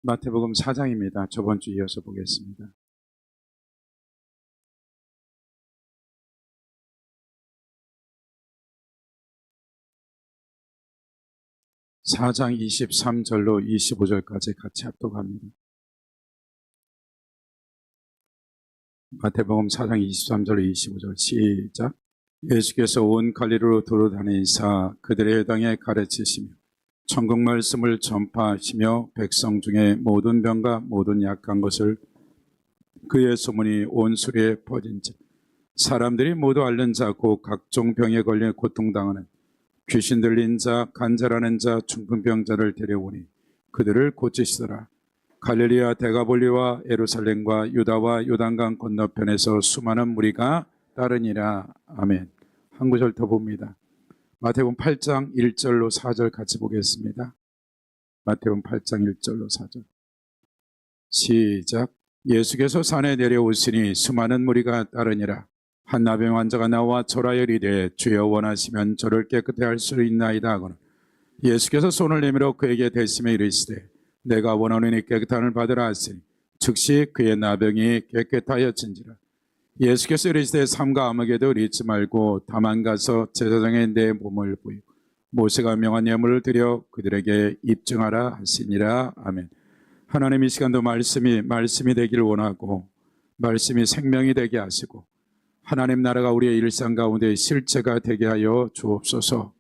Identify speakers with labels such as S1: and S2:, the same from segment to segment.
S1: 마태복음 4장입니다. 저번 주 이어서 보겠습니다. (4장) 23절로 25절까지 같이 합독합니다. 마태복음 4장 23절로 25절 시작. 예수께서 온 갈릴리로 돌아다니사 그들의 회당에 가르치시며 천국 말씀을 전파하시며 백성 중에 모든 병과 모든 약한 것을 그의 소문이 온 수리에 퍼진즉 사람들이 모두 앓는 자 곧 각종 병에 걸려 고통당하는 귀신 들린 자, 간절하는 자, 중풍병자를 데려오니 그들을 고치시더라. 갈릴리와 데가볼리와 예루살렘과 유다와 요단강 건너편에서 수많은 무리가 따르니라. 아멘. 한 구절 더 봅니다. 마태복음 8장 1절로 4절 같이 보겠습니다. 마태복음 8장 1절로 4절 시작. 예수께서 산에 내려오시니 수많은 무리가 따르니라. 한 나병 환자가 나와 절하여 이르되 주여 원하시면 저를 깨끗게 할 수 있나이다 하거늘 예수께서 손을 내밀어 그에게 대시며 이르시되 내가 원하노니 깨끗함을 받으라 하시니 즉시 그의 나병이 깨끗하여진지라. 예수께서 이르시되 삼가 아무에게도 잊지 말고 다만 가서 제사장에 내 몸을 보이고 모세가 명한 예물을 드려 그들에게 입증하라 하시니라. 아멘. 하나님 이 시간도 말씀이 되기를 원하고 말씀이 생명이 되게 하시고 하나님 나라가 우리의 일상 가운데 실체가 되게 하여 주옵소서.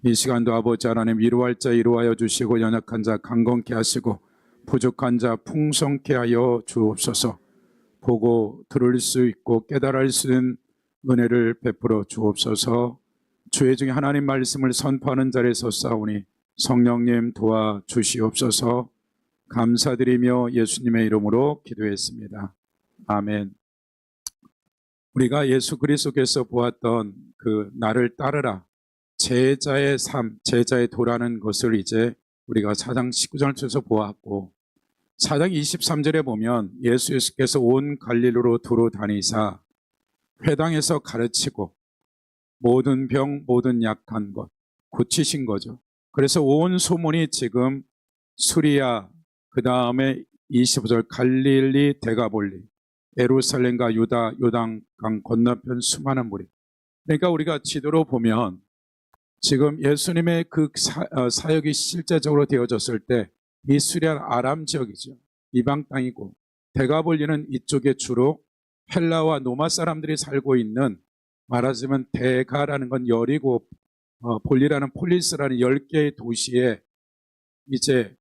S1: 이 시간도 아버지 하나님 위로할 자 위로하여 주시고 연약한 자 강건케 하시고 부족한 자 풍성케 하여 주옵소서. 보고 들을 수 있고 깨달을 수 있는 은혜를 베풀어 주옵소서. 주의 중에 하나님 말씀을 선포하는 자리에 서싸우니 성령님 도와주시옵소서. 감사드리며 예수님의 이름으로 기도했습니다. 아멘. 우리가 예수 그리스도께서 보았던 그 나를 따르라 제자의 삶, 제자의 도라는 것을 이제 우리가 4장 19절을 통해서 보았고 4장 23절에 보면 예수께서 온 갈릴리로 두루 다니사 회당에서 가르치고 모든 병, 모든 약한 것 고치신 거죠. 그래서 온 소문이 지금 수리아, 그 다음에 25절 갈릴리, 데가볼리, 예루살렘과 유다, 요단강 건너편 수많은 무리. 그러니까 우리가 지도로 보면 지금 예수님의 그 사역이 실제적으로 되어졌을 때 이 수리아 아람 지역이죠. 이방 땅이고 데가볼리는 이쪽에 주로 헬라와 노마 사람들이 살고 있는 말하자면 데가라는 건 열이고 볼리라는 폴리스라는 10개의 도시에 이제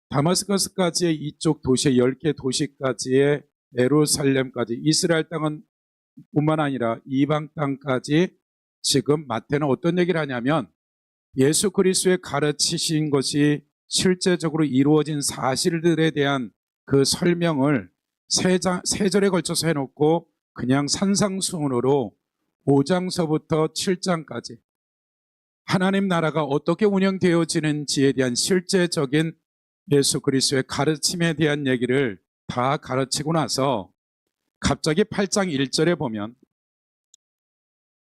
S1: 다마스커스까지의 이쪽 도시의 10개 도시까지의 예루살렘까지 이스라엘 땅은 뿐만 아니라 이방 땅까지 지금 마태는 어떤 얘기를 하냐면 예수 그리스도의 가르치신 것이 실제적으로 이루어진 사실들에 대한 그 설명을 세 절에 걸쳐서 해놓고 그냥 산상수훈으로 5장서부터 7장까지 하나님 나라가 어떻게 운영되어지는지에 대한 실제적인 예수 그리스도의 가르침에 대한 얘기를 다 가르치고 나서 갑자기 8장 1절에 보면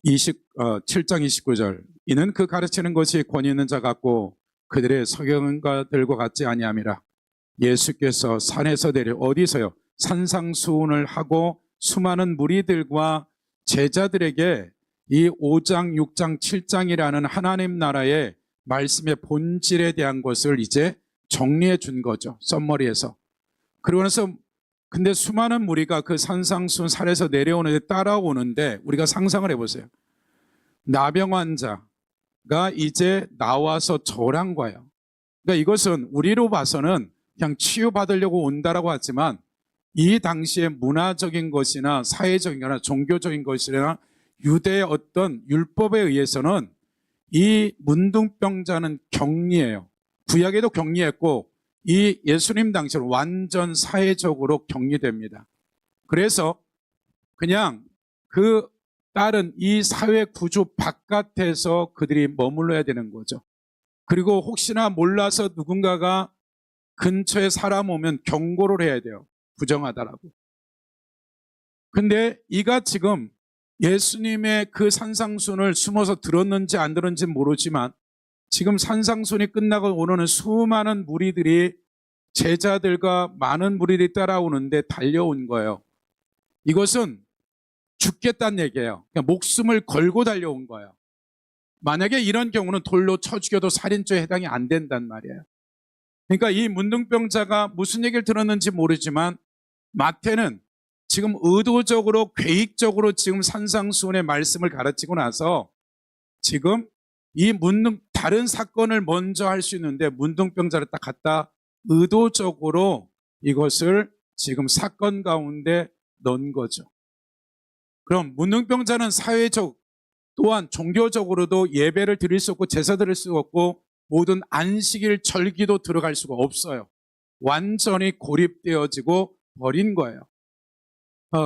S1: 7장 29절 이는 그 가르치는 것이 권위 있는 자 같고 그들의 서경가들과 같지 아니함이라. 예수께서 산에서 내려 어디서요? 산상수훈을 하고 수많은 무리들과 제자들에게 이 5장, 6장, 7장이라는 하나님 나라의 말씀의 본질에 대한 것을 이제 정리해 준 거죠. 썸머리에서. 그러고 나서 근데 수많은 무리가 그 산상수훈 산에서 내려오는데 따라오는데 우리가 상상을 해보세요. 나병 환자가 이제 나와서 절한 거예요. 그러니까 이것은 우리로 봐서는 그냥 치유받으려고 온다라고 하지만 이 당시에 문화적인 것이나 사회적인 거나 종교적인 것이나 유대의 어떤 율법에 의해서는 이 문둥병자는 격리예요. 구약에도 격리했고 이 예수님 당시는 완전 사회적으로 격리됩니다. 그래서 그냥 그 다른 이 사회 구조 바깥에서 그들이 머물러야 되는 거죠. 그리고 혹시나 몰라서 누군가가 근처에 사람 오면 경고를 해야 돼요. 부정하다라고. 근데 이가 지금 예수님의 그 산상순을 숨어서 들었는지 안 들었는지 모르지만 지금 산상순이 끝나고 오는 수많은 무리들이 제자들과 많은 무리들이 따라오는데 달려온 거예요. 이것은 죽겠다는 얘기예요. 그러니까 목숨을 걸고 달려온 거예요. 만약에 이런 경우는 돌로 쳐 죽여도 살인죄에 해당이 안 된단 말이에요. 그러니까 이 문둥병자가 무슨 얘기를 들었는지 모르지만 마태는 지금 의도적으로 계획적으로 지금 산상수훈의 말씀을 가르치고 나서 지금 이 다른 사건을 먼저 할 수 있는데 문둥병자를 딱 갖다 의도적으로 이것을 지금 사건 가운데 넣은 거죠. 그럼 문둥병자는 사회적 또한 종교적으로도 예배를 드릴 수 없고 제사 드릴 수 없고 모든 안식일 절기도 들어갈 수가 없어요. 완전히 고립되어지고 버린 거예요.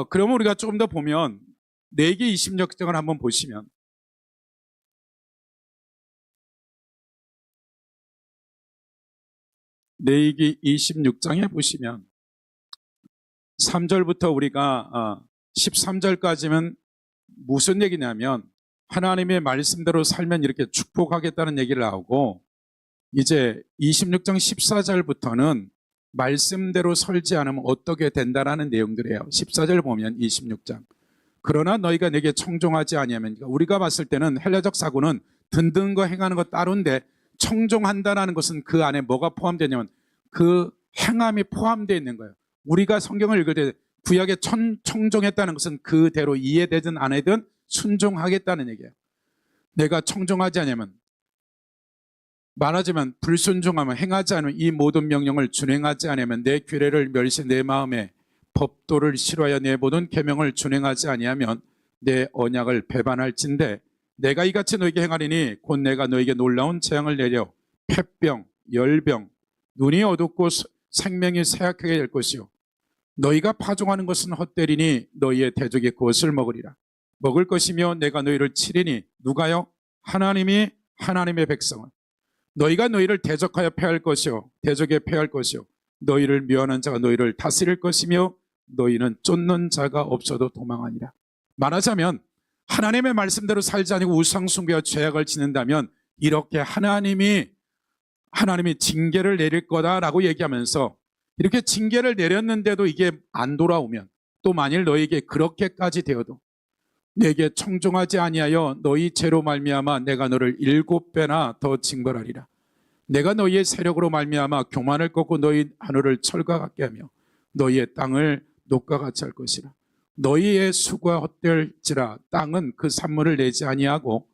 S1: 그러면 우리가 조금 더 보면 레위기 26장을 한번 보시면 레위기 26장에 보시면 3절부터 우리가 13절까지는 무슨 얘기냐면 하나님의 말씀대로 살면 이렇게 축복하겠다는 얘기를 하고 이제 26장 14절부터는 말씀대로 설지 않으면 어떻게 된다라는 내용들이에요. 14절 보면 26장. 그러나 너희가 내게 청종하지 아니하면, 우리가 봤을 때는 헬라적 사고는 듣는 거 행하는 거 따로인데 청종한다라는 것은 그 안에 뭐가 포함되냐면 그 행함이 포함되어 있는 거예요. 우리가 성경을 읽을 때 구약에 청종했다는 것은 그대로 이해되든 안 하든 순종하겠다는 얘기예요. 내가 청종하지 않으면, 말하자면 불순종하면, 행하지 않으면, 이 모든 명령을 준행하지 않으면 내 규례를 멸시 내 마음에 법도를 싫어하여 내 모든 계명을 준행하지 아니하면 내 언약을 배반할진대 내가 이같이 너에게 행하리니 곧 내가 너에게 놀라운 재앙을 내려 폐병, 열병, 눈이 어둡고 생명이 쇠약하게 될 것이요 너희가 파종하는 것은 헛되리니 너희의 대적이 그것을 먹으리라. 먹을 것이며 내가 너희를 치리니 누가요? 하나님이 하나님의 백성을. 너희가 너희를 대적하여 패할 것이요 대적에 패할 것이요 너희를 미워하는 자가 너희를 다스릴 것이며 너희는 쫓는 자가 없어도 도망하니라. 말하자면 하나님의 말씀대로 살지 아니고 우상숭배와 죄악을 지낸다면 이렇게 하나님이 징계를 내릴 거다라고 얘기하면서 이렇게 징계를 내렸는데도 이게 안 돌아오면 또 만일 너희에게 그렇게까지 되어도 내게 청종하지 아니하여 너희 죄로 말미암아 내가 너를 7배나 더 징벌하리라. 내가 너희의 세력으로 말미암아 교만을 꺾고 너희 하늘을 철과 같게 하며 너희의 땅을 녹과 같이 할 것이라. 너희의 수가 헛될지라 땅은 그 산물을 내지 아니하고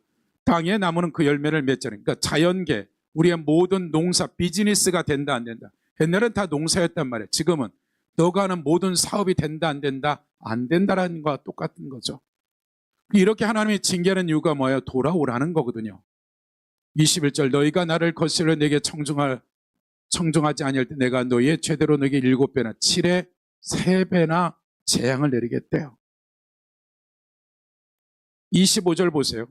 S1: 땅의 나무는 그 열매를 맺자니. 그러니까 자연계 우리의 모든 농사 비즈니스가 된다 안 된다. 옛날엔 다 농사였단 말이에요. 지금은 너가 하는 모든 사업이 된다 안 된다? 안 된다라는 거와 똑같은 거죠. 이렇게 하나님이 징계하는 이유가 뭐예요? 돌아오라는 거거든요. 21절 너희가 나를 거스려 내게 청종하지 아니할 때 내가 너희의 죄대로 너희에게 7배나 7에 3배나 재앙을 내리겠대요. 25절 보세요.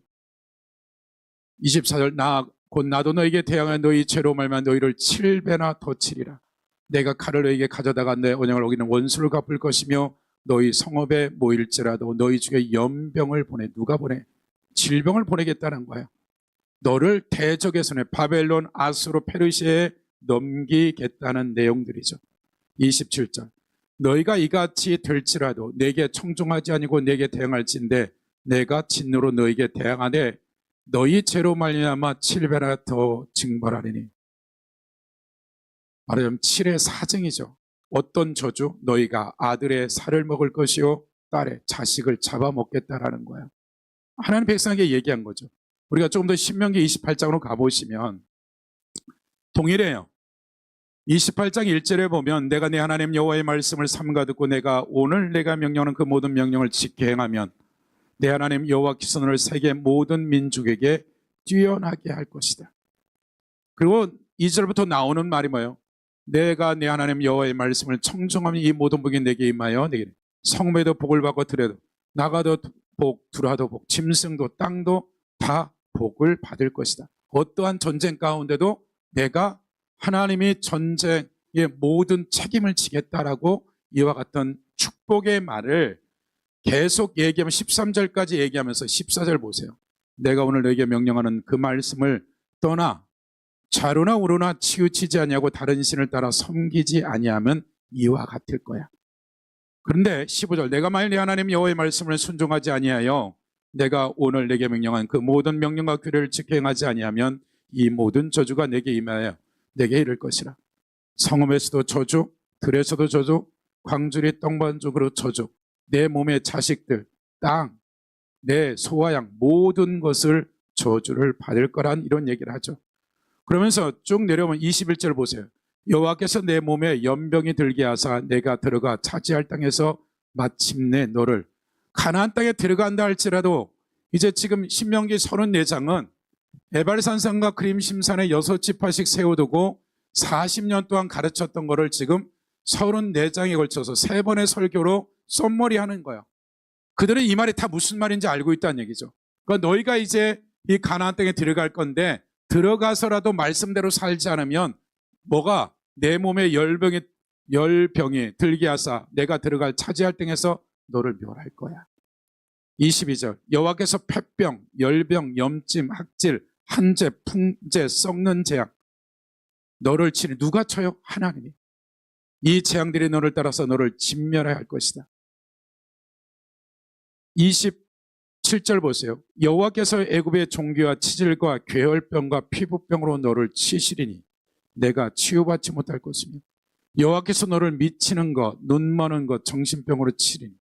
S1: 24절 곧 나도 너에게 대항하여 너희 죄로 말미암아 너희를 7배나 더 치리라. 내가 칼을 너에게 가져다가 내 언약을 어기는 원수를 갚을 것이며 너희 성읍에 모일지라도 너희 중에 연병을 보내. 누가 보내? 질병을 보내겠다는 거예요. 너를 대적의 손에 바벨론, 아수르, 페르시아에 넘기겠다는 내용들이죠. 27절 너희가 이같이 될지라도 내게 청종하지 아니고 내게 대항할진대 내가 진노로 너희에게 대항하되 너희 죄로 말미암아 7배나 더 징벌하리니. 말하자면 7의 사정이죠. 어떤 저주? 너희가 아들의 살을 먹을 것이요 딸의 자식을 잡아먹겠다라는 거예요. 하나님 백성에게 얘기한 거죠. 우리가 조금 더 신명기 28장으로 가보시면 동일해요. 28장 1절에 보면 내가 내 하나님 여호와의 말씀을 삼가 듣고 내가 오늘 내가 명령하는 그 모든 명령을 지켜 행하면 내 하나님 여호와께서 너를 세계 모든 민족에게 뛰어나게 할 것이다. 그리고 2절부터 나오는 말이 뭐예요? 내가 내 하나님 여호와의 말씀을 청종하면 이 모든 복이 내게 임하여 내게 성매도 복을 받고 들여도 나가도 복, 들어와도 복, 짐승도 땅도 다 복을 받을 것이다. 어떠한 전쟁 가운데도 내가 하나님이 전쟁의 모든 책임을 지겠다라고 이와 같은 축복의 말을 계속 얘기하면 13절까지 얘기하면서 14절 보세요. 내가 오늘 너에게 명령하는 그 말씀을 떠나 좌로나 우로나 치우치지 아니하고 다른 신을 따라 섬기지 아니하면 이와 같을 거야. 그런데 15절, 내가 만일 네 하나님 여호와의 말씀을 순종하지 아니하여 내가 오늘 내게 명령한 그 모든 명령과 규례를 지켜 행하지 아니하면 이 모든 저주가 내게 임하여 내게 이를 것이라. 성읍에서도 저주, 들에서도 저주, 광주리 떡반죽으로 저주, 내 몸의 자식들, 땅, 내 소와 양 모든 것을 저주를 받을 거란 이런 얘기를 하죠. 그러면서 쭉 내려오면 21절 보세요. 여호와께서 내 몸에 연병이 들게 하사 내가 들어가 차지할 땅에서 마침내 너를 가나안 땅에 들어간다 할지라도 이제 지금 신명기 34장은 에발산산과 그림심산에 6지파씩 세워두고 40년 동안 가르쳤던 거를 지금 34장에 걸쳐서 3번의 설교로 썸머리하는 거예요. 그들은 이 말이 다 무슨 말인지 알고 있다는 얘기죠. 그러니까 너희가 이제 이 가나안 땅에 들어갈 건데 들어가서라도 말씀대로 살지 않으면 뭐가 내 몸에 열병이 들게 하사 내가 들어갈 차지할 땅에서 너를 멸할 거야. 22절, 여호와께서 폐병, 열병, 염증, 학질, 한재, 풍재, 썩는 재앙 너를 치니 누가 쳐요? 하나님이. 이 재앙들이 너를 따라서 너를 진멸해야 할 것이다. 27절 보세요. 여호와께서 애굽의 종기와 치질과 괴혈병과 피부병으로 너를 치시리니 내가 치유받지 못할 것이며 여호와께서 너를 미치는 것, 눈 머는 것, 정신병으로 치리니.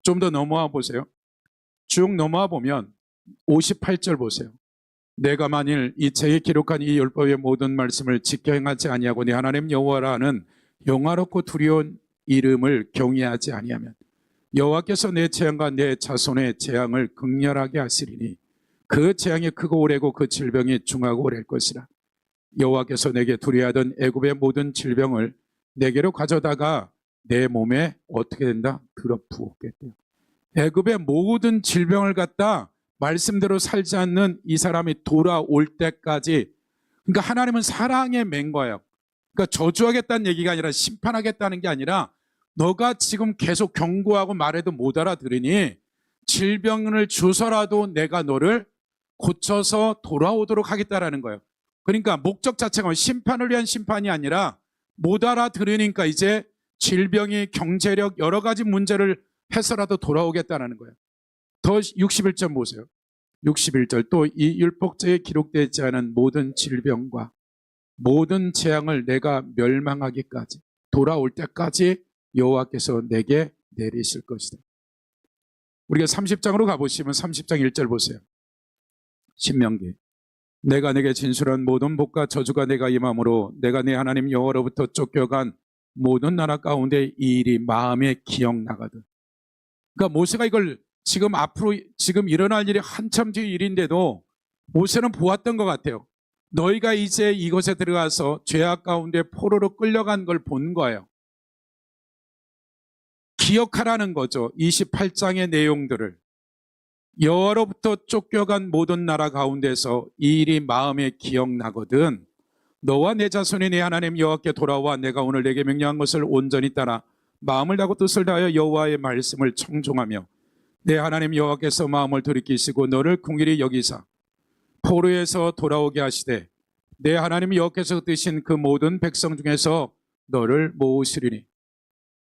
S1: 좀 더 넘어와 보세요. 쭉 넘어와 보면 58절 보세요. 내가 만일 이 책에 기록한 이 율법의 모든 말씀을 지켜 행하지 아니하고 네 하나님 여호와라는 영화롭고 두려운 이름을 경외하지 아니하면 여호와께서 내 재앙과 내 자손의 재앙을 극렬하게 하시리니 그 재앙이 크고 오래고 그 질병이 중하고 오래일 것이라. 여호와께서 내게 두려워하던 애굽의 모든 질병을 내게로 가져다가 내 몸에 어떻게 된다? 들어부었겠대요. 애굽의 모든 질병을 갖다 말씀대로 살지 않는 이 사람이 돌아올 때까지, 그러니까 하나님은 사랑에 맨 거예요. 그러니까 저주하겠다는 얘기가 아니라 심판하겠다는 게 아니라 너가 지금 계속 경고하고 말해도 못 알아들으니 질병을 주서라도 내가 너를 고쳐서 돌아오도록 하겠다라는 거예요. 그러니까 목적 자체가 심판을 위한 심판이 아니라 못 알아들으니까 이제 질병이 경제력 여러 가지 문제를 해서라도 돌아오겠다는 거예요. 더 61절 보세요. 61절, 또 이 율법제에 기록되지 않은 모든 질병과 모든 재앙을 내가 멸망하기까지 돌아올 때까지 여호와께서 내게 내리실 것이다. 우리가 30장으로 가보시면 30장 1절 보세요. 신명기, 내가 내게 진술한 모든 복과 저주가 내가 임함으로 내가 내 하나님 여호와로부터 쫓겨간 모든 나라 가운데 이 일이 마음에 기억나거든. 그러니까 모세가 이걸 지금 앞으로 지금 일어날 일이 한참 뒤 일인데도 모세는 보았던 것 같아요. 너희가 이제 이곳에 들어가서 죄악 가운데 포로로 끌려간 걸 본 거예요. 기억하라는 거죠. 28장의 내용들을. 여호와로부터 쫓겨간 모든 나라 가운데서 이 일이 마음에 기억나거든. 너와 내 자손이 내 하나님 여호와께 돌아와 내가 오늘 내게 명령한 것을 온전히 따라 마음을 다하고 뜻을 다하여 여호와의 말씀을 청종하며 내 하나님 여호와께서 마음을 돌이키시고 너를 긍휼히 여기사 포로에서 돌아오게 하시되 내 하나님 여호와께서 뜨신 그 모든 백성 중에서 너를 모으시리니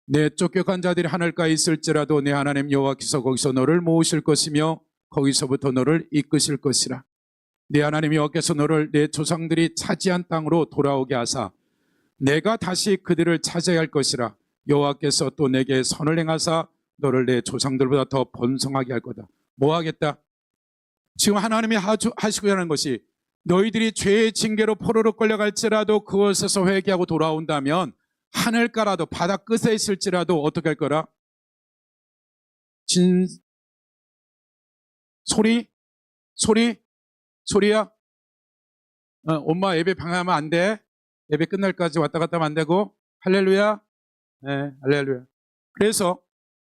S1: 내 쫓겨간 자들이 하늘가에 있을지라도 내 하나님 여호와께서 거기서 너를 모으실 것이며 거기서부터 너를 이끄실 것이라. 내 하나님 여호와께서 너를 내 조상들이 차지한 땅으로 돌아오게 하사 내가 다시 그들을 차지할 것이라. 여호와께서 또 내게 선을 행하사 너를 내 조상들보다 더 번성하게 할 거다. 뭐 하겠다? 지금 하나님이 하시고자 하는 것이 너희들이 죄의 징계로 포로로 끌려갈지라도 그것에서 회개하고 돌아온다면 하늘가라도 바다 끝에 있을지라도 어떻게 할 거라? 소리야? 엄마 예배 방해하면 안 돼. 예배 끝날까지 왔다 갔다 하면 안 되고. 할렐루야. 네, 할렐루야. 그래서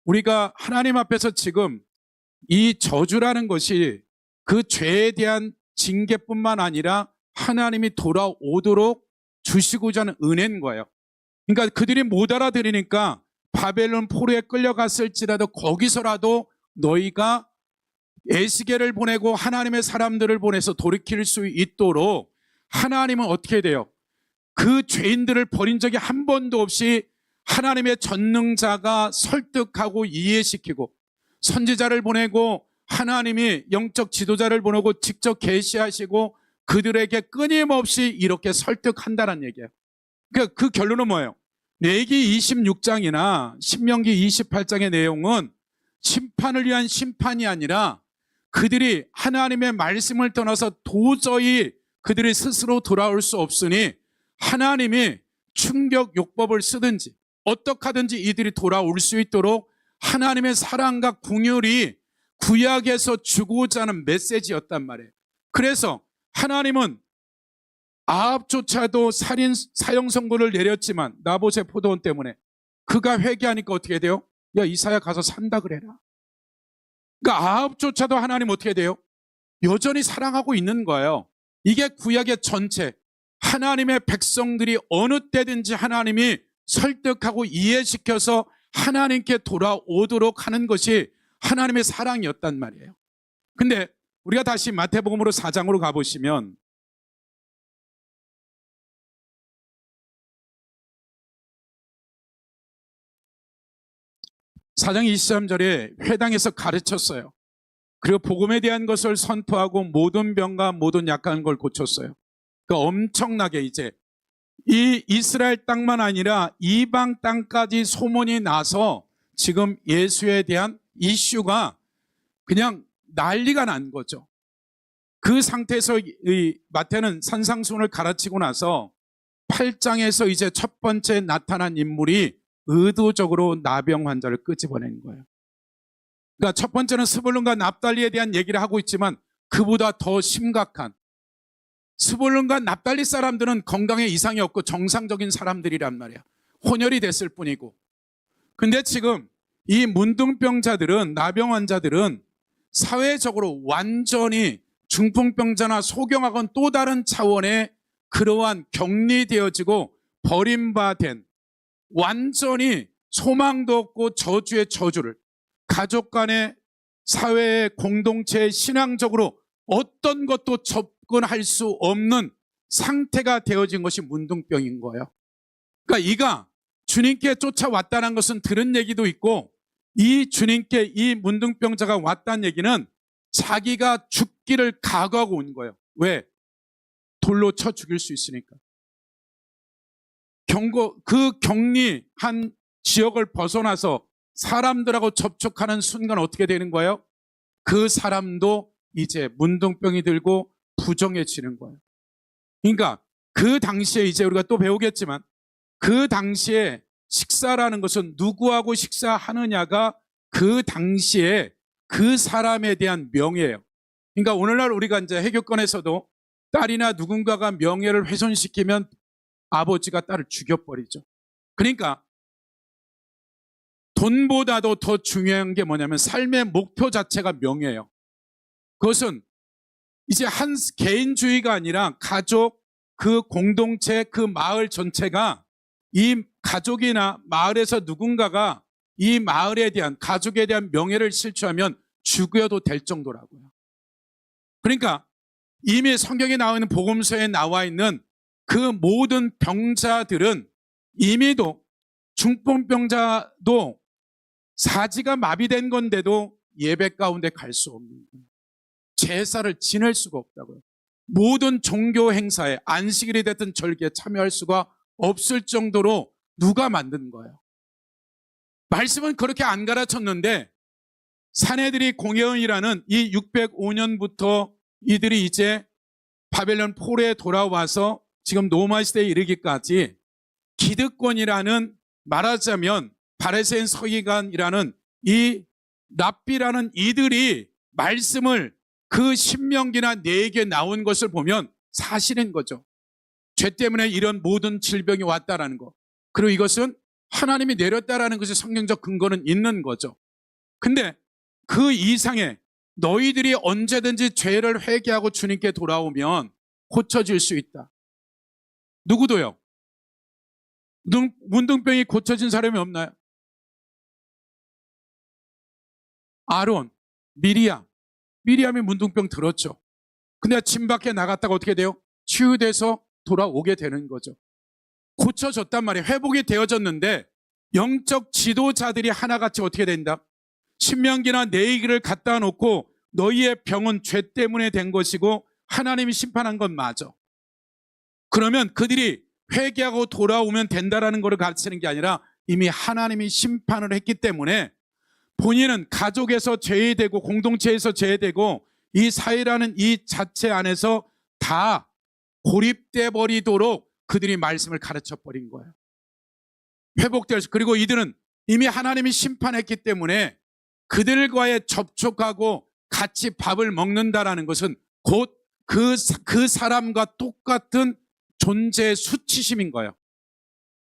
S1: 우리가 하나님 앞에서 지금 이 저주라는 것이 그 죄에 대한 징계뿐만 아니라 하나님이 돌아오도록 주시고자 하는 은혜인 거예요. 그러니까 그들이 못 알아들으니까 바벨론 포로에 끌려갔을지라도 거기서라도 너희가 에스겔을 보내고 하나님의 사람들을 보내서 돌이킬 수 있도록 하나님은 어떻게 돼요? 그 죄인들을 버린 적이 한 번도 없이 하나님의 전능자가 설득하고 이해시키고 선지자를 보내고 하나님이 영적 지도자를 보내고 직접 계시하시고 그들에게 끊임없이 이렇게 설득한다는 얘기예요. 그러니까 그 결론은 뭐예요? 레위기 26장이나 신명기 28장의 내용은 심판을 위한 심판이 아니라 그들이 하나님의 말씀을 떠나서 도저히 그들이 스스로 돌아올 수 없으니 하나님이 충격 요법을 쓰든지 어떻게 하든지 이들이 돌아올 수 있도록 하나님의 사랑과 긍휼이 구약에서 주고자 하는 메시지였단 말이에요. 그래서 하나님은 아합조차도 살인 사형 선고를 내렸지만 나봇의 포도원 때문에 그가 회개하니까 어떻게 돼요? 야, 이사야 가서 산다 그래라. 그러니까 아합조차도 하나님 어떻게 돼요? 여전히 사랑하고 있는 거예요. 이게 구약의 전체. 하나님의 백성들이 어느 때든지 하나님이 설득하고 이해시켜서 하나님께 돌아오도록 하는 것이 하나님의 사랑이었단 말이에요. 근데 우리가 다시 마태복음으로 4장으로 가보시면 4장 23절에 회당에서 가르쳤어요. 그리고 복음에 대한 것을 선포하고 모든 병과 모든 약한 걸 고쳤어요. 그러니까 엄청나게 이제 이 이스라엘 땅만 아니라 이방 땅까지 소문이 나서 지금 예수에 대한 이슈가 그냥 난리가 난 거죠. 그 상태에서 이 마태는 산상수훈을 가르치고 나서 8장에서 이제 첫 번째 나타난 인물이 의도적으로 나병 환자를 끄집어낸 거예요. 그러니까 첫 번째는 스불론과 납달리에 대한 얘기를 하고 있지만 그보다 더 심각한, 스불론과 납달리 사람들은 건강에 이상이 없고 정상적인 사람들이란 말이야. 혼혈이 됐을 뿐이고. 근데 지금 이 문둥병자들은, 나병 환자들은 사회적으로 완전히 중풍병자나 소경하고는 또 다른 차원의 그러한 격리되어지고 버림받은, 완전히 소망도 없고 저주의 저주를, 가족 간의 사회의 공동체의 신앙적으로 어떤 것도 접근할 수 없는 상태가 되어진 것이 문둥병인 거예요. 그러니까 이가 주님께 쫓아왔다는 것은 들은 얘기도 있고, 이 주님께 이 문둥병자가 왔다는 얘기는 자기가 죽기를 각오하고 온 거예요. 왜? 돌로 쳐 죽일 수 있으니까. 그 격리한 지역을 벗어나서 사람들하고 접촉하는 순간 어떻게 되는 거예요? 그 사람도 이제 문둥병이 들고 부정해지는 거예요. 그러니까 그 당시에 이제 우리가 또 배우겠지만 그 당시에 식사라는 것은 누구하고 식사하느냐가 그 당시에 그 사람에 대한 명예예요. 그러니까 오늘날 우리가 이제 해교권에서도 딸이나 누군가가 명예를 훼손시키면 아버지가 딸을 죽여버리죠. 그러니까 돈보다도 더 중요한 게 뭐냐면 삶의 목표 자체가 명예예요. 그것은 이제 한 개인주의가 아니라 가족, 그 공동체, 그 마을 전체가 이 가족이나 마을에서 누군가가 이 마을에 대한, 가족에 대한 명예를 실추하면 죽여도 될 정도라고요. 그러니까 이미 성경에 나와 있는 복음서에 나와 있는 그 모든 병자들은 이미도, 중풍병자도 사지가 마비된 건데도 예배 가운데 갈 수 없는 거예요. 제사를 지낼 수가 없다고요. 모든 종교 행사에 안식일이 됐든 절기에 참여할 수가 없을 정도로 누가 만든 거예요. 말씀은 그렇게 안 가르쳤는데 사내들이 공예원이라는 이 605년부터 이들이 이제 바벨론 포로에 돌아와서 지금 노마 시대에 이르기까지 기득권이라는, 말하자면 바리새인 서기관이라는 이 랍비라는 이들이 말씀을 그 신명기나 내게 나온 것을 보면 사실인 거죠. 죄 때문에 이런 모든 질병이 왔다라는 거. 그리고 이것은 하나님이 내렸다라는 것이 성경적 근거는 있는 거죠. 근데 그 이상의, 너희들이 언제든지 죄를 회개하고 주님께 돌아오면 고쳐질 수 있다. 누구도요? 문둥병이 고쳐진 사람이 없나요? 아론, 미리암이 문둥병 들었죠. 근데 집 밖에 나갔다가 어떻게 돼요? 치유돼서 돌아오게 되는 거죠. 고쳐졌단 말이에요. 회복이 되어졌는데 영적 지도자들이 하나같이 어떻게 된다? 신명기나 내위기를 갖다 놓고 너희의 병은 죄 때문에 된 것이고 하나님이 심판한 건 맞아. 그러면 그들이 회개하고 돌아오면 된다라는 것을 가르치는 게 아니라 이미 하나님이 심판을 했기 때문에 본인은 가족에서 제외되고 공동체에서 제외되고 이 사회라는 이 자체 안에서 다 고립돼 버리도록 그들이 말씀을 가르쳐 버린 거예요. 회복될 수. 그리고 이들은 이미 하나님이 심판했기 때문에 그들과의 접촉하고 같이 밥을 먹는다라는 것은 곧 그 사람과 똑같은 존재의 수치심인 거예요.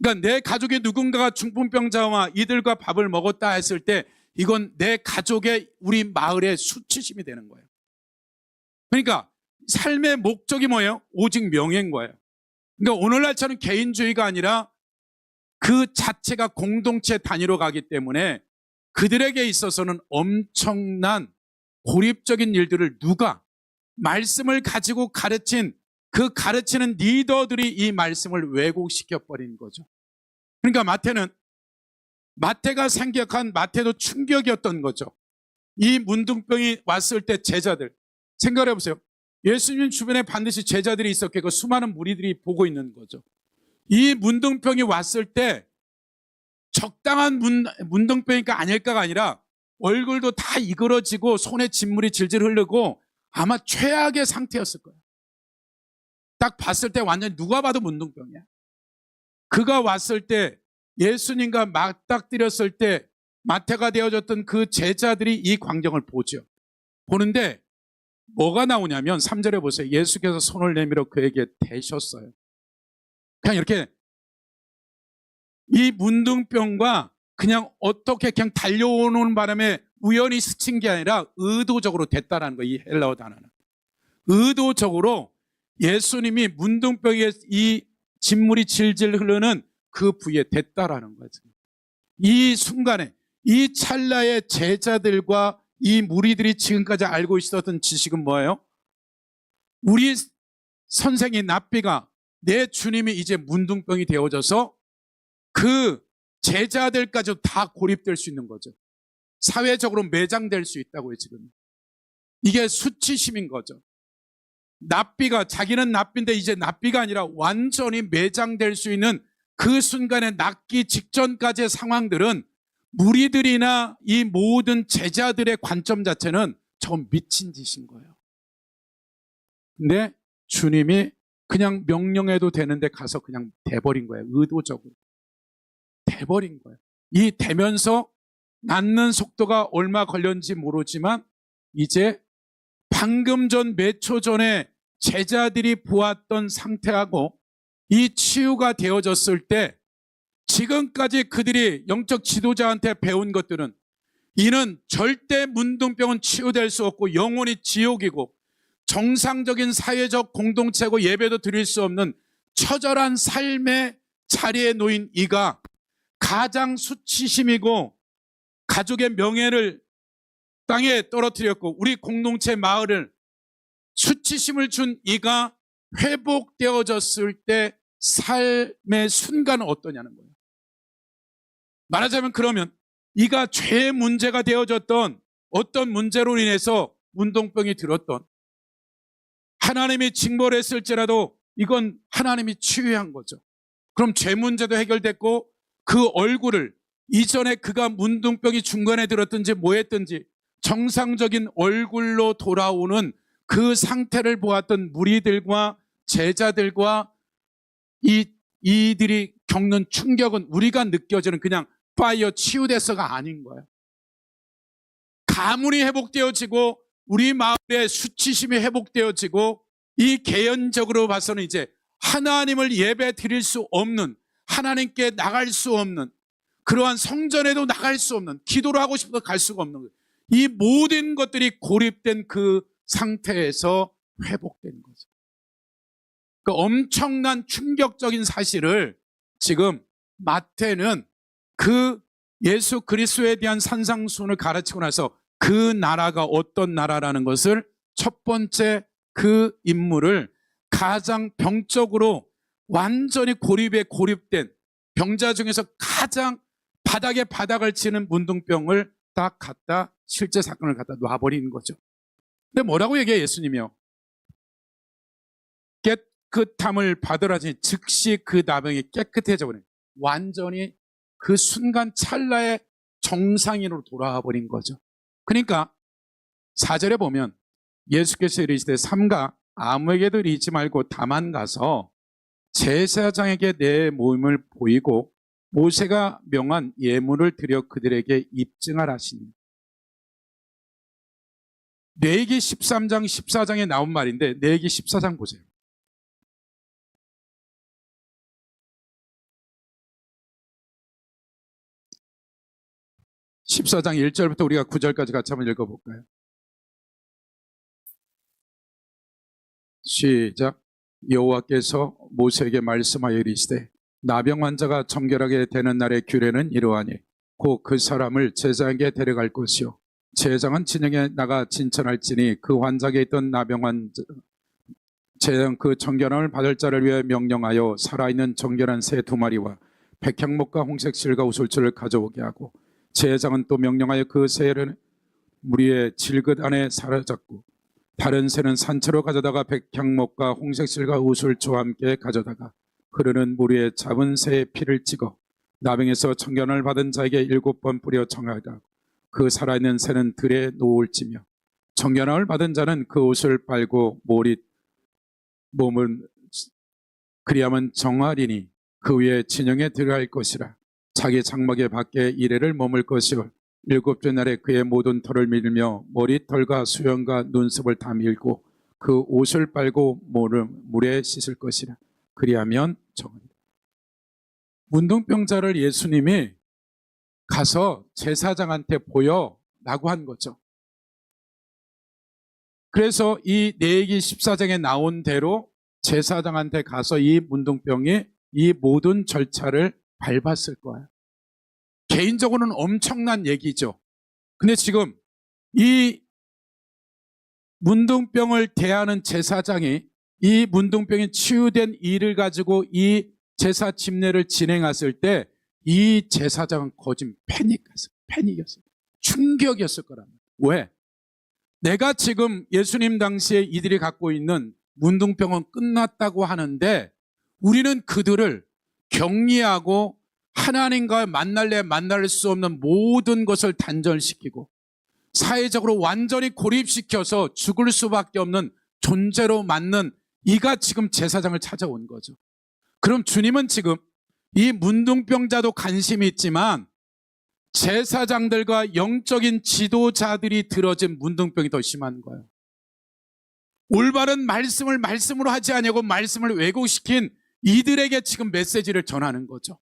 S1: 그러니까 내 가족의 누군가가 중풍병자와 이들과 밥을 먹었다 했을 때 이건 내 가족의 우리 마을의 수치심이 되는 거예요. 그러니까 삶의 목적이 뭐예요? 오직 명예인 거예요. 그러니까 오늘날처럼 개인주의가 아니라 그 자체가 공동체 단위로 가기 때문에 그들에게 있어서는 엄청난 고립적인 일들을 누가 말씀을 가지고 가르친 그 가르치는 리더들이 이 말씀을 왜곡시켜 버린 거죠. 그러니까 마태가 생각한 마태도 충격이었던 거죠. 이 문둥병이 왔을 때 제자들 생각해 보세요. 예수님 주변에 반드시 제자들이 있었겠고 수많은 무리들이 보고 있는 거죠. 이 문둥병이 왔을 때 적당한 문둥병이니까 아닐까가 아니라 얼굴도 다 이그러지고 손에 진물이 질질 흐르고 아마 최악의 상태였을 거예요. 딱 봤을 때 완전히 누가 봐도 문둥병이야. 그가 왔을 때 예수님과 맞닥뜨렸을 때 마태가 되어졌던 그 제자들이 이 광경을 보죠. 보는데 뭐가 나오냐면 3절에 보세요. 예수께서 손을 내밀어 그에게 대셨어요. 그냥 이렇게 이 문둥병과 그냥 어떻게 그냥 달려오는 바람에 우연히 스친 게 아니라 의도적으로 됐다라는 거예요. 이 헬라어 단어는. 의도적으로 예수님이 문둥병에 이 진물이 질질 흐르는 그 부위에 됐다라는 거죠. 이 순간에 이 찰나의 제자들과 이 무리들이 지금까지 알고 있었던 지식은 뭐예요? 우리 선생이 납비가 내 주님이 이제 문둥병이 되어져서 그 제자들까지도 다 고립될 수 있는 거죠. 사회적으로 매장될 수 있다고요, 지금. 이게 수치심인 거죠. 납비가, 자기는 납비인데 이제 납비가 아니라 완전히 매장될 수 있는 그 순간에 낫기 직전까지의 상황들은 무리들이나 이 모든 제자들의 관점 자체는 저건 미친 짓인 거예요. 근데 주님이 그냥 명령해도 되는데 가서 그냥 돼버린 거예요. 의도적으로. 돼버린 거예요. 이 되면서 낫는 속도가 얼마 걸렸는지 모르지만 이제 방금 전 몇 초 전에 제자들이 보았던 상태하고 이 치유가 되어졌을 때 지금까지 그들이 영적 지도자한테 배운 것들은 이는 절대 문둥병은 치유될 수 없고 영원히 지옥이고 정상적인 사회적 공동체고 예배도 드릴 수 없는 처절한 삶의 자리에 놓인 이가 가장 수치심이고 가족의 명예를 땅에 떨어뜨렸고 우리 공동체 마을을 수치심을 준 이가 회복되어졌을 때 삶의 순간은 어떠냐는 거예요. 말하자면 그러면 이가 죄의 문제가 되어졌던 어떤 문제로 인해서 문둥병이 들었던 하나님이 징벌했을지라도 이건 하나님이 치유한 거죠. 그럼 죄 문제도 해결됐고 그 얼굴을 이전에 그가 문둥병이 중간에 들었든지 뭐 했든지 정상적인 얼굴로 돌아오는 그 상태를 보았던 무리들과 제자들과 이들이 겪는 충격은 우리가 느껴지는 그냥 파이어 치유됐어가 아닌 거예요. 가문이 회복되어지고 우리 마을의 수치심이 회복되어지고 이 개연적으로 봐서는 이제 하나님을 예배 드릴 수 없는 하나님께 나갈 수 없는 그러한 성전에도 나갈 수 없는 기도를 하고 싶어도 갈 수가 없는 거예요. 이 모든 것들이 고립된 그 상태에서 회복된 거죠. 그 엄청난 충격적인 사실을 지금 마태는 그 예수 그리스도에 대한 산상수훈을 가르치고 나서 그 나라가 어떤 나라라는 것을 첫 번째 그 인물을 가장 병적으로 완전히 고립에 고립된 병자 중에서 가장 바닥에 바닥을 치는 문둥병을 딱 갖다 실제 사건을 갖다 놔버리는 거죠. 근데 뭐라고 얘기해 예수님이요? 깨끗함을 받으라니 즉시 그 나병이 깨끗해져 버린, 완전히 그 순간 찰나에 정상인으로 돌아와 버린 거죠. 그러니까 4절에 보면 예수께서 이르시되 삼가 아무에게도 이르지 말고 다만 가서 제사장에게 내 몸을 보이고 모세가 명한 예물을 드려 그들에게 입증하라 하시니. 레위기 13장 14장에 나온 말인데 레위기 14장 보세요. 14장 1절부터 우리가 9절까지 같이 한번 읽어볼까요? 시작. 여호와께서 모세에게 말씀하여 이르시되 나병 환자가 청결하게 되는 날의 규례는 이러하니 곧 그 사람을 제사장에게 데려갈 것이요 제사장은 진영에 나가 진천할지니 그 환자에게 있던 나병 환자 제사장 그 청결함을 받을 자를 위해 명령하여 살아있는 정결한 새 2마리와 백향목과 홍색실과 우솔초를 가져오게 하고 제사장은 또 명령하여 그 새를 무리의 질긋 안에 사로잡고 다른 새는 산채로 가져다가 백향목과 홍색실과 우솔초와 함께 가져다가 흐르는 물 위에 잡은 새의 피를 찍어 나병에서 청결함을 받은 자에게 7번 뿌려 정하게 하고 그 살아있는 새는 들에 놓을지며 청결함을 받은 자는 그 옷을 빨고 몸을 그리하면 정하리니 그 위에 진영에 들어갈 것이라. 자기 장막에 밖에 이래를 머물 것이요 7째 날에 그의 모든 털을 밀며 머리털과 수염과 눈썹을 다 밀고 그 옷을 빨고 물에 씻을 것이라. 그리하면 정하리라. 문둥병자를 예수님이 가서 제사장한테 보여라고 한 거죠. 그래서 이 레위기 14장에 나온 대로 제사장한테 가서 이 문둥병이 이 모든 절차를 밟았을 거예요. 개인적으로는 엄청난 얘기죠. 근데 지금 이 문둥병을 대하는 제사장이 이 문둥병이 치유된 이를 가지고 이 제사 집례를 진행했을 때 이 제사장은 거진 패닉이었어요. 충격이었을 거랍니다. 왜? 내가 지금 예수님 당시에 이들이 갖고 있는 문둥병은 끝났다고 하는데 우리는 그들을 격리하고 하나님과 만날 수 없는 모든 것을 단절시키고 사회적으로 완전히 고립시켜서 죽을 수밖에 없는 존재로 만든 이가 지금 제사장을 찾아온 거죠. 그럼 주님은 지금 이 문둥병자도 관심이 있지만 제사장들과 영적인 지도자들이 들어진 문둥병이 더 심한 거예요. 올바른 말씀을 말씀으로 하지 않냐고 말씀을 왜곡시킨 이들에게 지금 메시지를 전하는 거죠.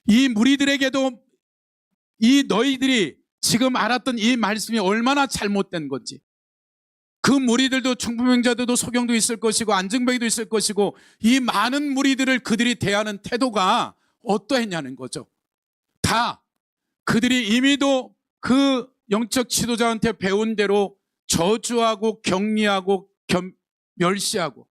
S1: 이 무리들에게도 이 너희들이 지금 알았던 이 말씀이 얼마나 잘못된 건지, 그 무리들도 중풍병자들도 소경도 있을 것이고 안증병이도 있을 것이고 이 많은 무리들을 그들이 대하는 태도가 어떠했냐는 거죠. 다 그들이 이미도 그 영적 지도자한테 배운 대로 저주하고 격리하고 멸시하고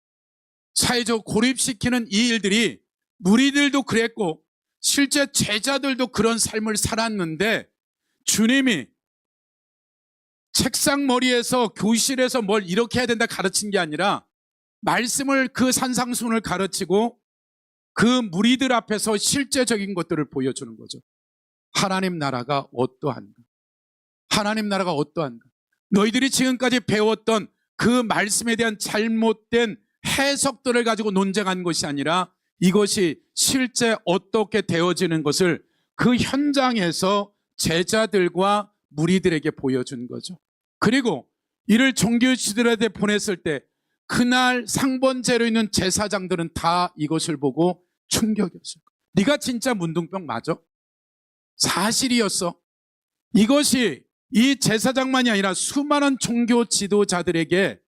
S1: 사회적 고립시키는 이 일들이 무리들도 그랬고 실제 제자들도 그런 삶을 살았는데 주님이 책상 머리에서 교실에서 뭘 이렇게 해야 된다 가르친 게 아니라 말씀을 그 산상순을 가르치고 그 무리들 앞에서 실제적인 것들을 보여주는 거죠. 하나님 나라가 어떠한가? 하나님 나라가 어떠한가? 너희들이 지금까지 배웠던 그 말씀에 대한 잘못된 해석들을 가지고 논쟁한 것이 아니라 이것이 실제 어떻게 되어지는 것을 그 현장에서 제자들과 무리들에게 보여준 거죠. 그리고 이를 종교 지도자들한테 보냈을 때 그날 상번제로 있는 제사장들은 다 이것을 보고 충격이었어요. 네가 진짜 문둥병 맞아? 사실이었어. 이것이 이 제사장만이 아니라 수많은 종교 지도자들에게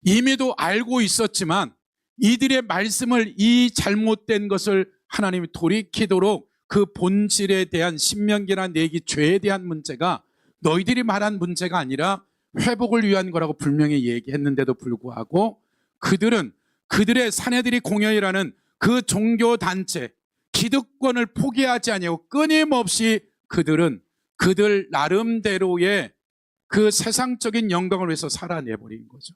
S1: 이미도 알고 있었지만 이들의 말씀을 이 잘못된 것을 하나님이 돌이키도록 그 본질에 대한 신명기나 내기 죄에 대한 문제가 너희들이 말한 문제가 아니라 회복을 위한 거라고 분명히 얘기했는데도 불구하고 그들은 그들의 사내들이 공여이라는 그 종교단체, 기득권을 포기하지 아니하고 끊임없이 그들은 그들 나름대로의 그 세상적인 영광을 위해서 살아내버린 거죠.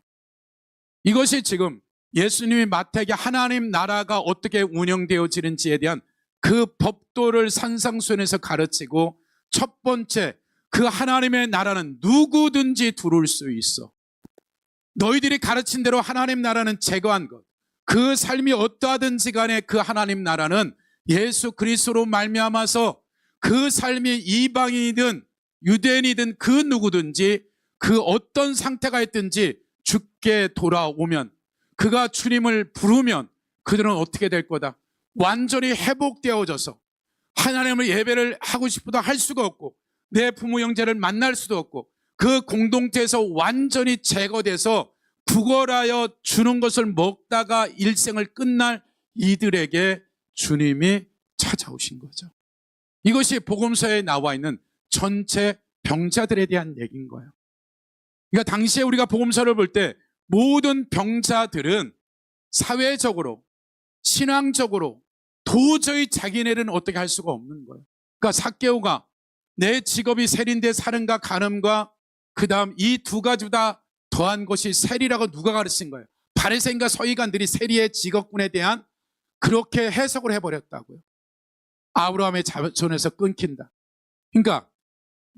S1: 이것이 지금 예수님이 마태에게 하나님 나라가 어떻게 운영되어지는지에 대한 그 법도를 산상수훈에서 가르치고, 첫 번째, 그 하나님의 나라는 누구든지 들어올 수 있어. 너희들이 가르친 대로 하나님 나라는 제거한 것, 그 삶이 어떠하든지 간에 그 하나님 나라는 예수 그리스도로 말미암아서 그 삶이 이방인이든 유대인이든 그 누구든지 그 어떤 상태가 있든지 죽게 돌아오면, 그가 주님을 부르면 그들은 어떻게 될 거다? 완전히 회복되어져서 하나님을 예배를 하고 싶어도 할 수가 없고, 내 부모 형제를 만날 수도 없고, 그 공동체에서 완전히 제거돼서 구걸하여 주는 것을 먹다가 일생을 끝날 이들에게 주님이 찾아오신 거죠. 이것이 복음서에 나와 있는 전체 병자들에 대한 얘기인 거예요. 그러니까 당시에 우리가 복음서를 볼 때 모든 병자들은 사회적으로, 신앙적으로 도저히 자기네는 어떻게 할 수가 없는 거예요. 그러니까 삭개오가 내 직업이 세리인데 살인과 간음과 그 다음 이 두 가지 다 더한 것이 세리라고 누가 가르친 거예요? 바리새인과 서기관들이 세리의 직업군에 대한 그렇게 해석을 해버렸다고요. 아브라함의 자손에서 끊긴다. 그러니까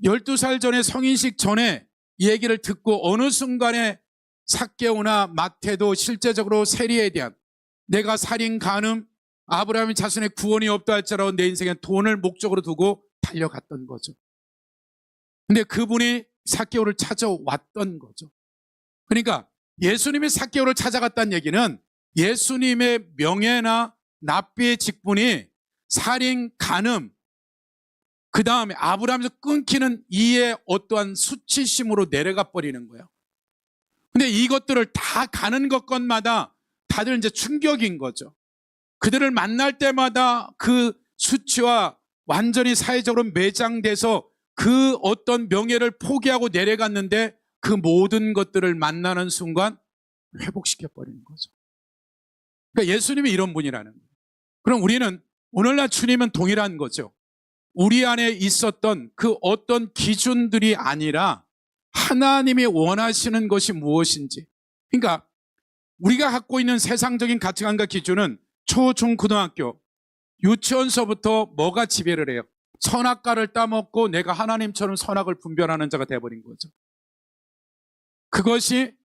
S1: 12살 전에 성인식 전에 이 얘기를 듣고 어느 순간에 삭개오나 마태도 실제적으로 세리에 대한, 내가 살인, 간음, 아브라함의 자손의 구원이 없다 할지라도 내 인생에 돈을 목적으로 두고 달려갔던 거죠. 근데 그분이 삭개오를 찾아왔던 거죠. 그러니까 예수님이 삭개오를 찾아갔다는 얘기는 예수님의 명예나 납비의 직분이 살인, 간음, 그 다음에 아브라함에서 끊기는 이의 어떠한 수치심으로 내려가 버리는 거예요. 근데 이것들을 다 가는 것마다 다들 이제 충격인 거죠. 그들을 만날 때마다 그 수치와 완전히 사회적으로 매장돼서 그 어떤 명예를 포기하고 내려갔는데 그 모든 것들을 만나는 순간 회복시켜버리는 거죠. 그러니까 예수님이 이런 분이라는 거예요. 그럼 우리는 오늘날 주님은 동일한 거죠. 우리 안에 있었던 그 어떤 기준들이 아니라 하나님이 원하시는 것이 무엇인지. 그러니까 우리가 갖고 있는 세상적인 가치관과 기준은 초, 중, 고등학교, 유치원서부터 뭐가 지배를 해요? 선악과를 따먹고 내가 하나님처럼 선악을 분별하는 자가 돼버린 거죠. 그것이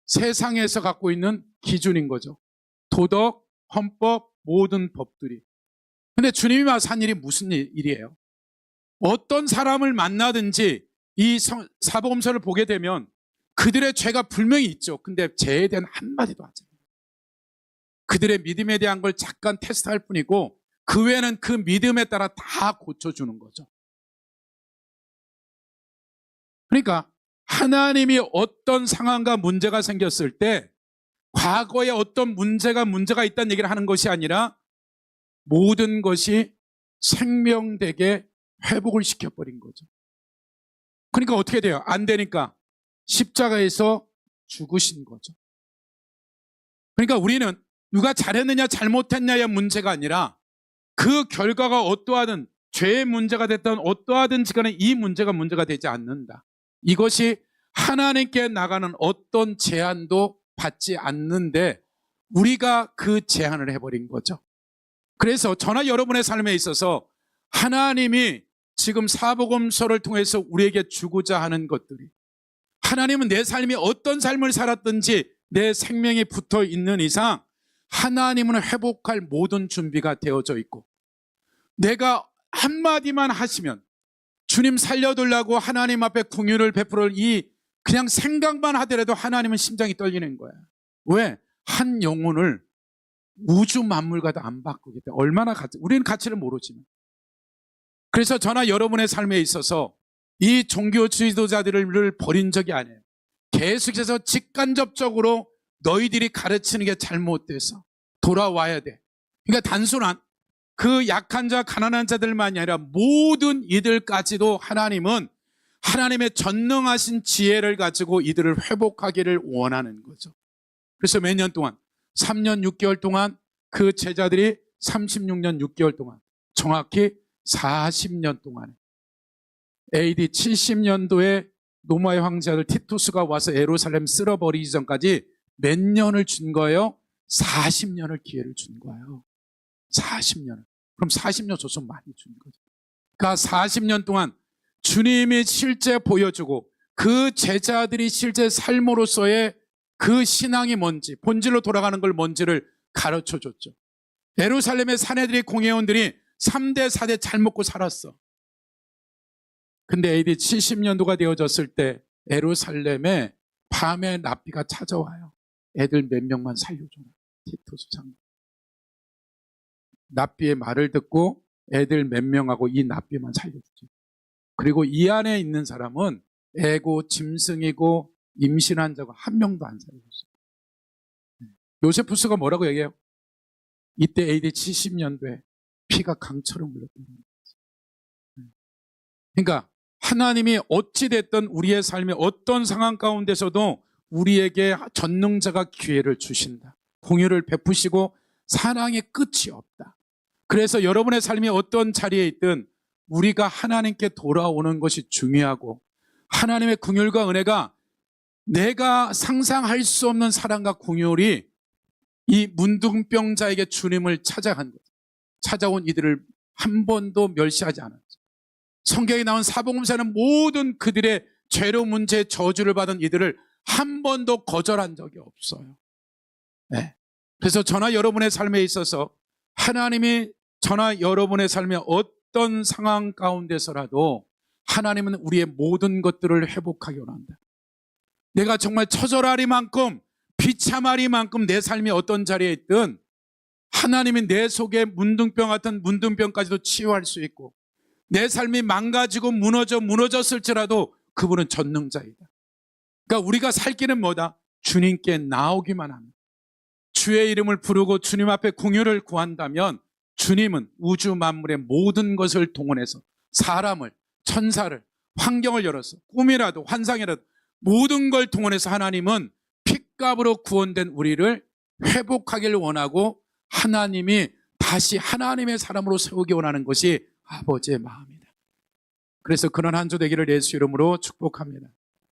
S1: 세상에서 갖고 있는 기준인 거죠. 도덕, 헌법, 모든 법들이. 근데 주님이 와서 한 일이 무슨 일이에요? 어떤 사람을 만나든지 이 사복음서를 보게 되면 그들의 죄가 분명히 있죠. 근데 죄에 대한 한마디도 하지 않아요. 그들의 믿음에 대한 걸 잠깐 테스트할 뿐이고 그 외에는 그 믿음에 따라 다 고쳐주는 거죠. 그러니까 하나님이 어떤 상황과 문제가 생겼을 때 과거에 어떤 문제가 있다는 얘기를 하는 것이 아니라 모든 것이 생명되게 회복을 시켜버린 거죠. 그러니까 어떻게 돼요? 안 되니까 십자가에서 죽으신 거죠. 그러니까 우리는 누가 잘했느냐 잘못했냐의 문제가 아니라 그 결과가 어떠하든 죄의 문제가 됐든 어떠하든지 간에 이 문제가 되지 않는다. 이것이 하나님께 나가는 어떤 제한도 받지 않는데 우리가 그 제한을 해버린 거죠. 그래서 저나 여러분의 삶에 있어서 하나님이 지금 사복음서를 통해서 우리에게 주고자 하는 것들이, 하나님은 내 삶이 어떤 삶을 살았든지 내 생명이 붙어 있는 이상 하나님은 회복할 모든 준비가 되어져 있고, 내가 한마디만 하시면 주님 살려달라고 하나님 앞에 궁유를 베풀을 그냥 생각만 하더라도 하나님은 심장이 떨리는 거야. 왜? 한 영혼을 우주 만물과도 안 바꾸기 때문에. 얼마나 우리는 가치를 모르지만. 그래서 저나 여러분의 삶에 있어서 이 종교 지도자들을 버린 적이 아니에요. 계속해서 직간접적으로 너희들이 가르치는 게 잘못돼서 돌아와야 돼. 그러니까 단순한 그 약한 자, 가난한 자들만이 아니라 모든 이들까지도 하나님은 하나님의 전능하신 지혜를 가지고 이들을 회복하기를 원하는 거죠. 그래서 몇 년 동안 3년 6개월 동안 그 제자들이 36년 6개월 동안 정확히 40년 동안에 AD 70년도에 로마의 황제아들 티투스가 와서 예루살렘 쓸어버리기 전까지 몇 년을 준 거예요? 40년을 기회를 준 거예요. 40년을. 그럼 40년 줬으면 많이 준 거죠. 그러니까 40년 동안 주님이 실제 보여주고 그 제자들이 실제 삶으로서의 그 신앙이 뭔지, 본질로 돌아가는 걸 뭔지를 가르쳐 줬죠. 예루살렘의 사내들이 공회원들이 3대 4대 잘 먹고 살았어. 근데 AD 70년도가 되어졌을 때 예루살렘에 밤에 랍비가 찾아와요. 애들 몇 명만 살려줘라. 티투스 장군. 랍비의 말을 듣고 애들 몇 명하고 이 랍비만 살려주지. 그리고 이 안에 있는 사람은 애고 짐승이고 임신한 자가 한 명도 안 살려줬어요. 요세푸스가 뭐라고 얘기해요? 이때 AD 70년도에 피가 강처럼 흘렀다는 거죠. 그러니까 하나님이 어찌됐든 우리의 삶의 어떤 상황 가운데서도 우리에게 전능자가 기회를 주신다. 공유를 베푸시고 사랑의 끝이 없다. 그래서 여러분의 삶이 어떤 자리에 있든 우리가 하나님께 돌아오는 것이 중요하고 하나님의 긍휼과 은혜가 내가 상상할 수 없는 사랑과 긍휼이 이 문둥병자에게 주님을 찾아간 거죠. 찾아온 이들을 한 번도 멸시하지 않았죠. 성경에 나온 사복음서는 모든 그들의 죄로 문제의 저주를 받은 이들을 한 번도 거절한 적이 없어요. 네. 그래서 저나 여러분의 삶에 있어서 하나님이 저나 여러분의 삶의 어떤 상황 가운데서라도 하나님은 우리의 모든 것들을 회복하기 원한다. 내가 정말 처절하리만큼 비참하리만큼 내 삶이 어떤 자리에 있든 하나님이 내 속에 문둥병 같은 문둥병까지도 치유할 수 있고 내 삶이 망가지고 무너졌을지라도 그분은 전능자이다. 그러니까 우리가 살 길은 뭐다? 주님께 나오기만 합니다. 주의 이름을 부르고 주님 앞에 긍휼을 구한다면 주님은 우주 만물의 모든 것을 동원해서 사람을, 천사를, 환경을 열어서 꿈이라도 환상이라도 모든 걸 동원해서 하나님은 핏값으로 구원된 우리를 회복하기를 원하고 하나님이 다시 하나님의 사람으로 세우기 원하는 것이 아버지의 마음이다. 그래서 그런 한 주 되기를 예수 이름으로 축복합니다.